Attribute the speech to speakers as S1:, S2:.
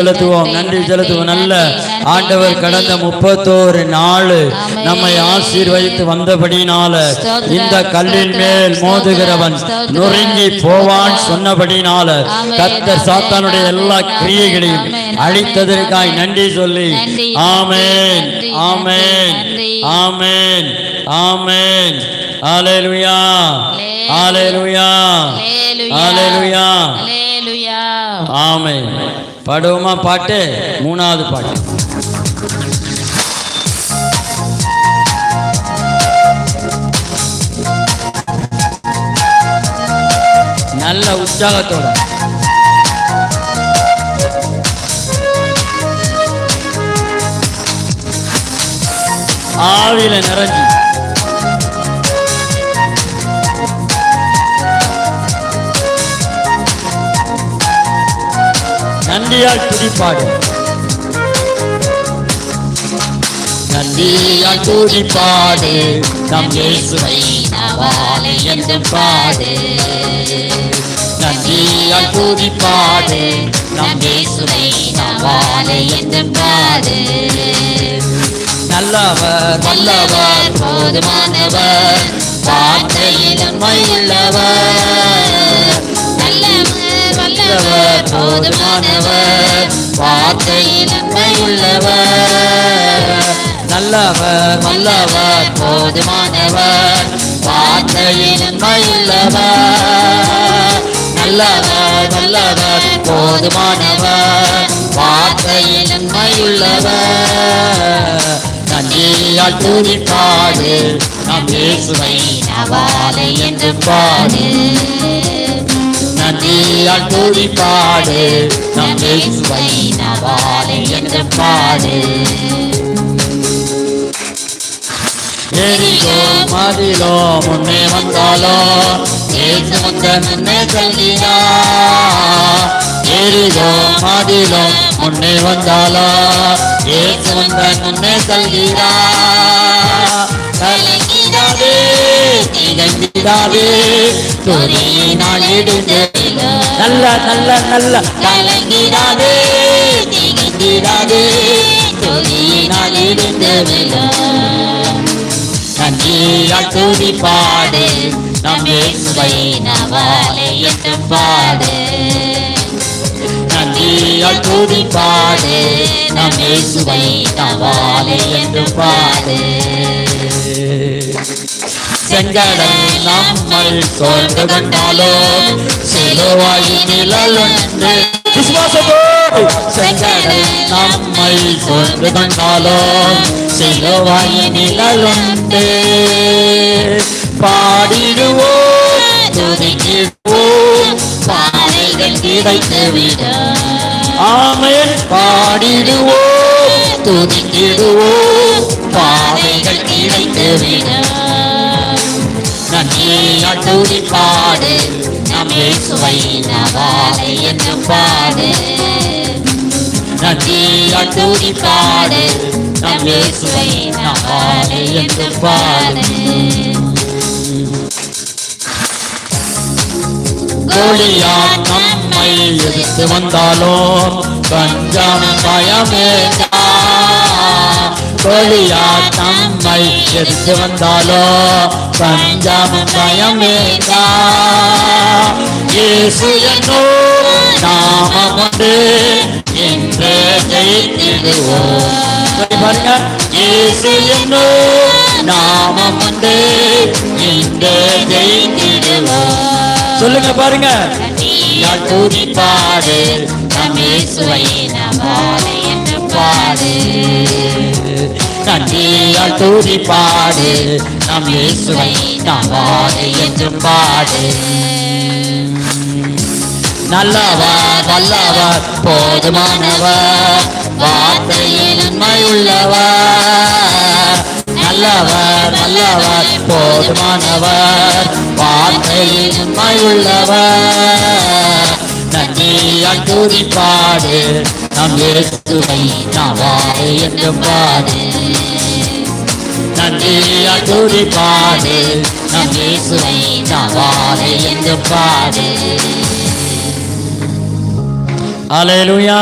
S1: செலுத்துவோம், நன்றி செலுத்துவோம். நல்ல ஆண்டவர் கடந்த 31 நாள் நம்மை ஆசீர்வதித்து வந்தபடினால இந்த கல்லின் மேல் மோதுகிறவன் நொறுங்கி போவான் சொன்னபடினால கர்த்தர் சாத்தானுடைய எல்லா கிரியைகளையும் அழித்ததற்காய் நன்றி சொல்லி ஆமென் ஆமென் ஆமென் ஆமென். ஹல்லேலூயா ஹல்லேலூயா ஹல்லேலூயா ஆமென். பாடுவோமா பாட்டு? 3வது பாட்டு. நல்ல உற்சாகத்தோட ஆவில நிறைஞ்சி நன்றியால் துதிப்பாடு, நன்றியால் துதிப்பாடு, நம் இயேசுவை நாவாலே என்றும் பாடு. நன்றியால் துதிப்பாடு, நம் இயேசுவை நாவாலே என்றும் பாடு. நல்லவர் வல்லவர் போதுமானவர், வார்த்தையில் உண்மையுள்ளவர். நல்லவர் போதுமானவர், வார்த்தையில் உண்மையுள்ளவர். நல்லவர் வல்லவர் போதுமானவர், வார்த்தையில் உண்மையுள்ளவர். நல்லவர் வல்லவர் போதுமானவர், வார்த்தையில் உண்மையுள்ளவர். நன்றியால் துதிப்பாடு, நம் இயேசுவை நாவாலே என்று பாடு. நன்றியால் துதிப்பாடு, நம் இயேசுவை நாவாலே என்று பாடு. எரிகோ மதிலோ முன்னே வந்தாலோ இயேசு முன்னே செல்கிறார். எரிகோ மதிலோ முன்னே வந்தாலோ இயேசு முன்னே செல்கிறார். கலங்கிடாதே திகழ்ந்திடாதே, துதியினால் இடிந்து நல்ல நல்ல நல்ல கலங்கிடாதே திகழ்ந்திடாதே, துதியினால் இடிந்து நன்றியால் துதிப்பாடு, நம் இயேசுவை நாவாலே என்று பாடு. நன்றியால் துதிப்பாடு, நம் இயேசுவை நாவாலே என்று பாடு. செங்கடல் நம்மை சோர்ந்து கொண்டாலோ சிலுவையின் நிழல் ஒன்று. செங்கடல் நம்மை சோர்ந்து கொண்டாலோ சிலுவையின் நிழல் ஒன்று. பாடிடுவோம் துதிக்கிடுவோம், பாதைகள் கிடைத்துவிடும். ஆமென். பாடிடுவோம் துதிக்கிடுவோம், பாதைகள் கிடைத்துவிடும். நன்றியால் துதிப்பாடு, நம் இயேசுவை நாவாலே என்று பாடு. நன்றியால் துதிப்பாடு, நம் இயேசுவை நாவாலே என்று பாடு. கோலியாத் நம்மை எதிர்த்து வந்தாலோ பஞ்சாம் பயமேண்டா. கோலியாத் நம்மை எதிர்த்து வந்தாலோ பஞ்சாம் பயமேண்டா. இயேசு என்னும் நாமம் ஒன்று என்று ஜெயித்திடுவோம். பாருங்க, இயேசு என்னும் நாமம் ஒன்று என்று ஜெயித்திடுவோம். சொல்லுங்க பாருங்க. நன்றியால் துதிப்பாடு, நம் இயேசுவை நாவாலே என்று பாடு. நன்றியால் துதிப்பாடு, நம் இயேசுவை நாவாலே என்று பாடு. நல்லவர் வல்லவர் போதுமானவர், வார்த்தையில் உண்மையுள்ளவர். நல்லவர் நல்லவர் போதுமானவர், வார்த்தையில் உண்மையுள்ளவர். நன்றியால் துதிப்பாடு, நம் இயேசுவை நாவாலே என்று பாடு. நன்றியால் துதிப்பாடு, நம் இயேசுவை நாவாலே என்று பாடு. ஹல்லேலூயா.